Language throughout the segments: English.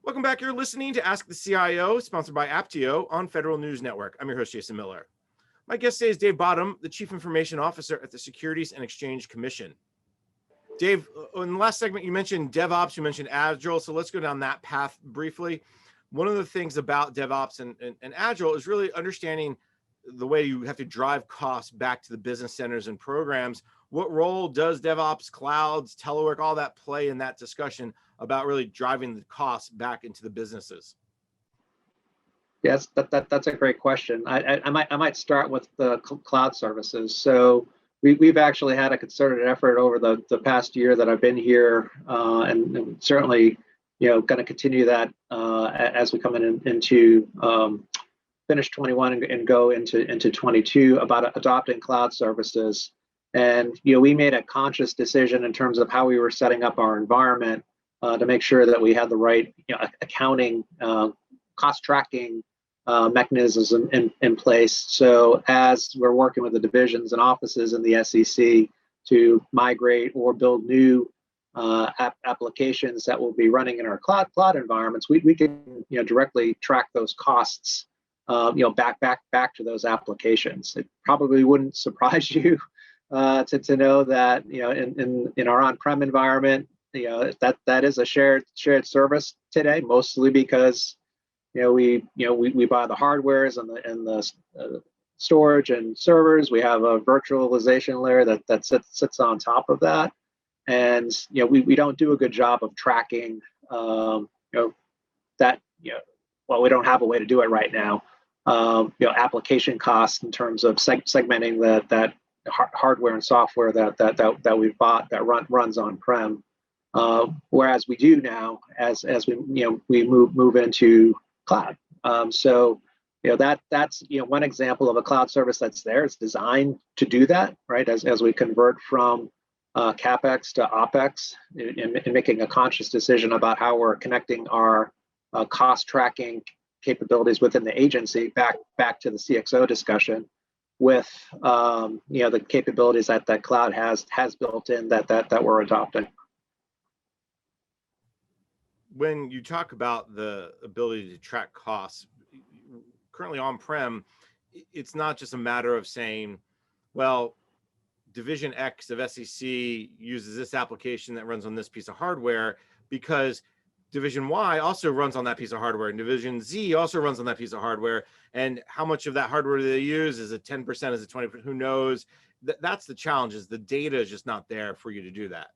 Welcome back. You're listening to Ask the CIO, sponsored by Aptio on Federal News Network. I'm your host, Jason Miller. My guest today is Dave Bottom, the Chief Information Officer at the Securities and Exchange Commission. Dave, in the last segment, you mentioned DevOps, you mentioned Agile, so let's go down that path briefly. One of the things about DevOps and Agile is really understanding the way you have to drive costs back to the business centers and programs. What role does DevOps, clouds, telework, all that play in that discussion about really driving the costs back into the businesses? Yes, that's a great question. I might start with the cloud services. So we've actually had a concerted effort over the past year that I've been here, and certainly, going to continue that as we come into finish 21 and go into 22 about adopting cloud services. And we made a conscious decision in terms of how we were setting up our environment to make sure that we had the right accounting, cost tracking mechanisms in place. So as we're working with the divisions and offices in the SEC to migrate or build new applications that will be running in our cloud environments, we can directly track those costs back to those applications. It probably wouldn't surprise you to know that in our on-prem environment, that is a shared service today, mostly because we buy the hardwares and the storage and servers. We have a virtualization layer that sits on top of that, and we don't do a good job of tracking that. Well, we don't have a way to do it right now. Application costs in terms of segmenting that hardware and software that we've bought that runs on-prem. Whereas we do now as we move into cloud. So that's one example of a cloud service that's there. It's designed to do that, right? As we convert from CapEx to OpEx, in making a conscious decision about how we're connecting our cost tracking capabilities within the agency back to the CXO discussion with the capabilities that cloud has built in that we're adopting. When you talk about the ability to track costs, currently on-prem, it's not just a matter of saying, well, Division X of SEC uses this application that runs on this piece of hardware because Division Y also runs on that piece of hardware, and Division Z also runs on that piece of hardware. And how much of that hardware do they use? Is it 10%? Is it 20%? Who knows? That's the challenge, is the data is just not there for you to do that.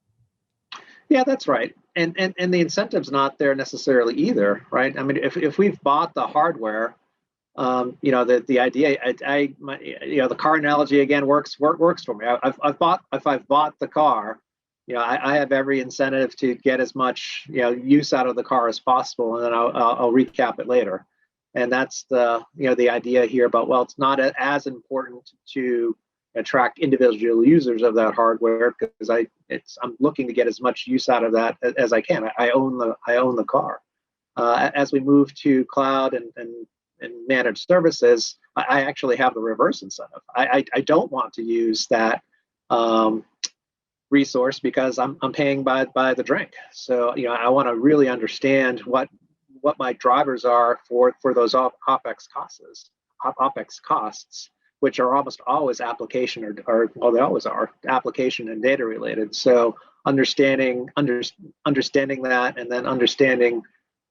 Yeah, that's right. And the incentive's not there necessarily either, right? I mean, if we've bought the hardware, the idea, the car analogy again works for me. If I've bought the car, I have every incentive to get as much use out of the car as possible, and then I'll recap it later. And that's the idea here about, well, it's not as important to attract individual users of that hardware because I'm looking to get as much use out of that as I can. I own the car. As we move to cloud and managed services, I actually have the reverse incentive. I don't want to use that resource because I'm paying by the drink. So I want to really understand what my drivers are for those OpEx costs, which are almost always application or they always are application and data related. So understanding that, and then understanding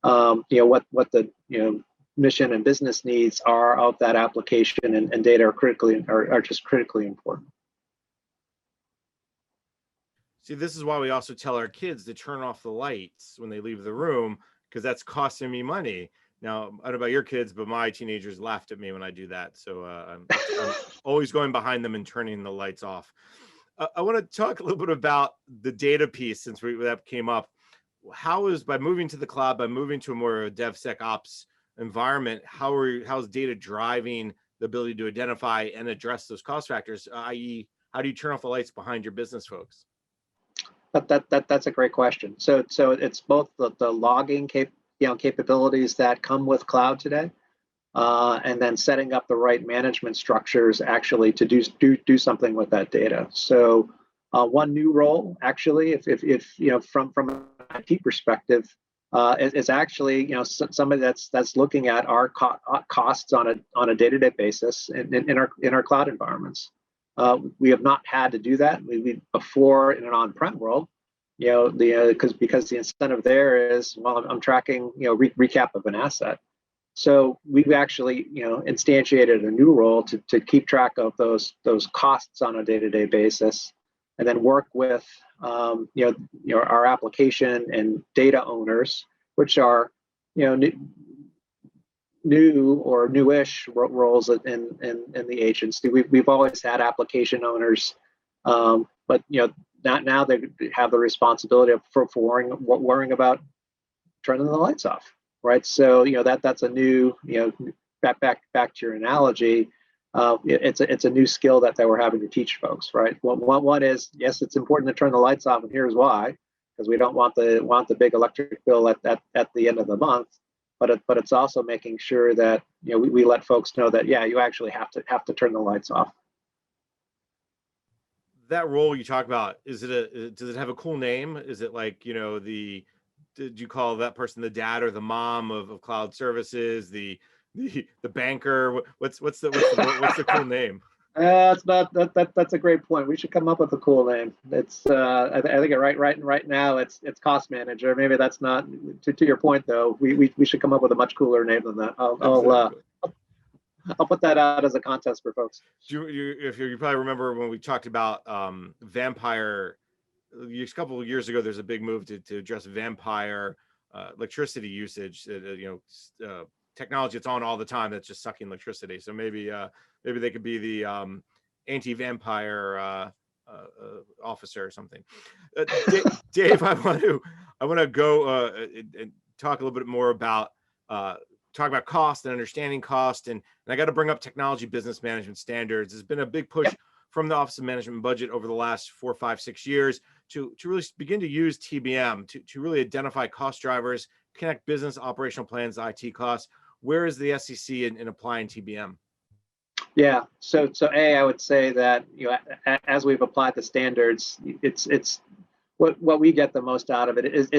what the mission and business needs are of that application and data are just critically important. See, this is why we also tell our kids to turn off the lights when they leave the room, because that's costing me money. Now, I don't know about your kids, but my teenagers laughed at me when I do that. So I'm always going behind them and turning the lights off. I want to talk a little bit about the data piece since that came up. How is, by moving to the cloud, by moving to a more DevSecOps environment, how's data driving the ability to identify and address those cost factors, i.e., how do you turn off the lights behind your business folks? That's a great question. So it's both the logging capabilities that come with cloud today, and then setting up the right management structures actually to do something with that data. So one new role, actually, if from an IT perspective, is actually, somebody that's looking at our costs on a day-to-day basis in our cloud environments. We have not had to do that. We before in an on-prem world, because the incentive there is, well, I'm tracking, recap of an asset. So we've actually, instantiated a new role to keep track of those costs on a day-to-day basis, and then work with, our application and data owners, which are, new or newish roles in the agency. We've always had application owners, but now they have the responsibility for worrying about turning the lights off, right? So that's a new, back to your analogy. It's a new skill that we're having to teach folks, right? One is, yes, it's important to turn the lights off, and here's why: because we don't want the big electric bill at the end of the month. But it's also making sure that we let folks know that, yeah, you actually have to turn the lights off. That role you talk about, does it have a cool name? Is it like, did you call that person the dad or the mom of cloud services, the banker? What's the cool name? That's a great point. We should come up with a cool name. It's I think right now it's cost manager. Maybe that's not to your point though. We should come up with a much cooler name than that. I'll put that out as a contest for folks. If you probably remember when we talked about vampire a couple of years ago, there's a big move to address vampire electricity usage. Technology that's on all the time that's just sucking electricity. So maybe they could be the anti-vampire officer or something. Dave, I want to go and talk a little bit more about talk about cost and understanding cost, and I got to bring up technology business management standards. There's been a big push from the Office of Management and Budget over the last 4, 5, 6 years to really begin to use TBM to really identify cost drivers, connect business operational plans, IT costs. Where is the SEC in applying TBM? Yeah, so I would say that as we've applied the standards, it's what we get the most out of it is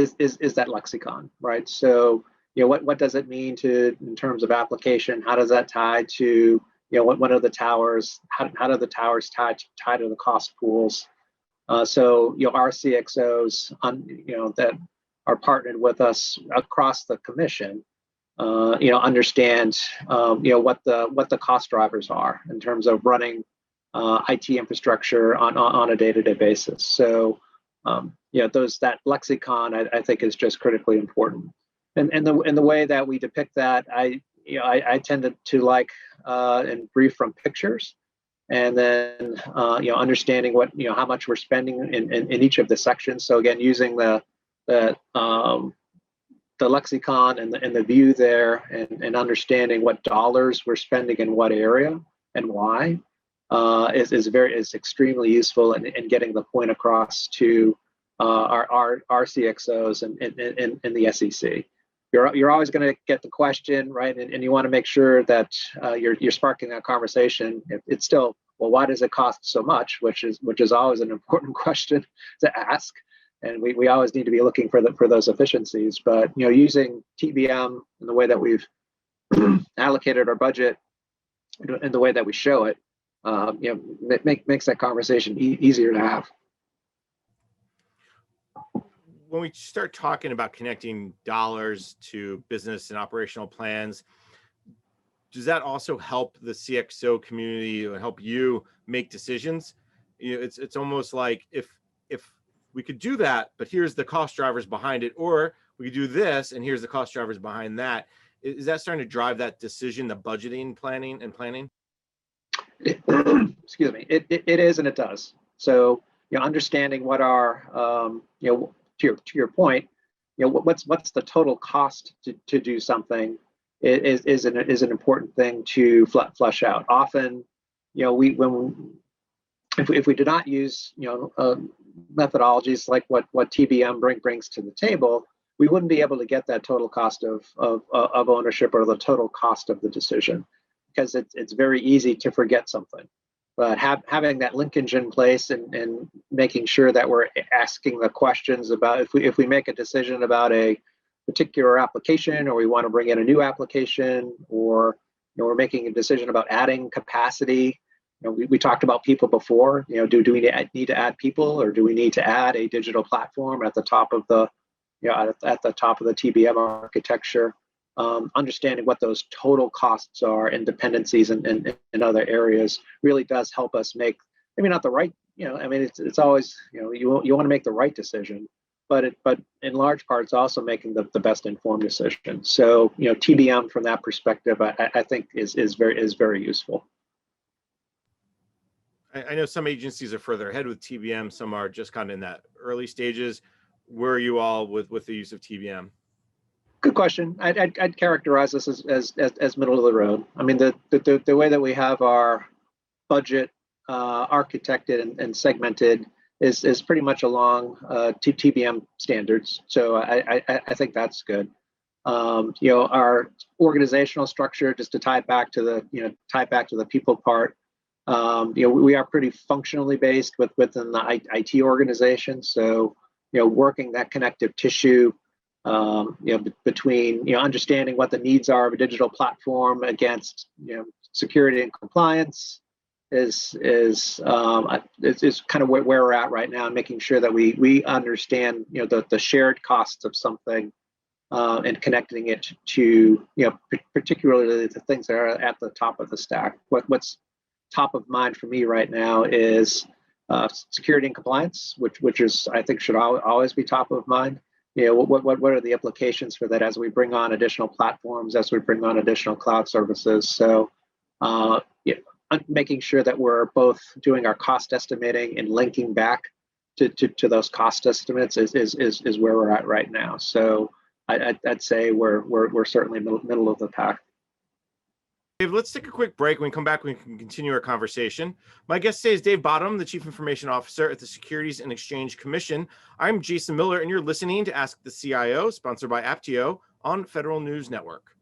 that lexicon, right? So what does it mean in terms of application? How does that tie to what are the towers? How do the towers tie to the cost pools? So our CXOs that are partnered with us across the commission, understand what the cost drivers are in terms of running IT infrastructure on a day-to-day basis. So that lexicon I think is just critically important. And the way that we depict that, I tend to like and brief from pictures, and then understanding what how much we're spending in each of the sections. So again, using the lexicon and the view there, and understanding what dollars we're spending in what area and why is extremely useful in getting the point across to our CXOs and the SEC. You're always going to get the question, right? And you want to make sure that you're sparking that conversation. It's still, well, why does it cost so much? Which is always an important question to ask. And we always need to be looking for those efficiencies. But using TBM in the way that we've allocated our budget and the way that we show it, makes that conversation easier to have. When we start talking about connecting dollars to business and operational plans, does that also help the CXO community or help you make decisions? It's almost like if we could do that, but here's the cost drivers behind it, or we could do this and here's the cost drivers behind that. Is that starting to drive that decision, the budgeting, planning? Excuse me. It is, and it does. So understanding what our to your point, what's the total cost to do something is an important thing to flush out. Often, if we do not use methodologies like what TBM brings to the table, we wouldn't be able to get that total cost of ownership or the total cost of the decision, because it's very easy to forget something. But having that linkage in place and making sure that we're asking the questions about if we make a decision about a particular application, or we want to bring in a new application, or we're making a decision about adding capacity. We talked about people before. Do we need to add people, or do we need to add a digital platform at the top of the at the top of the TBM architecture? Understanding what those total costs are and dependencies in other areas really does help us make, maybe not the right, it's always, you want to make the right decision, but in large part, it's also making the best informed decision. So, TBM from that perspective, I think is very useful. I know some agencies are further ahead with TBM. Some are just kind of in that early stages. Where are you all with the use of TBM? Good question. I'd characterize this as middle of the road. I mean, the way that we have our budget architected and segmented is pretty much along TBM standards. So I think that's good. Our organizational structure, just to tie it back to the people part. We are pretty functionally based within the IT organization. So working that connective tissue. Between understanding what the needs are of a digital platform against security and compliance is kind of where we're at right now, and making sure that we understand the shared costs of something and connecting it to particularly the things that are at the top of the stack. What's top of mind for me right now is security and compliance, which is, I think, should always be top of mind. What are the implications for that as we bring on additional platforms, as we bring on additional cloud services? So making sure that we're both doing our cost estimating and linking back to those cost estimates is where we're at right now. So I'd say we're certainly middle of the pack. Dave, let's take a quick break. When we come back, we can continue our conversation. My guest today is Dave Bottom, the Chief Information Officer at the Securities and Exchange Commission. I'm Jason Miller, and you're listening to Ask the CIO, sponsored by Aptio on Federal News Network.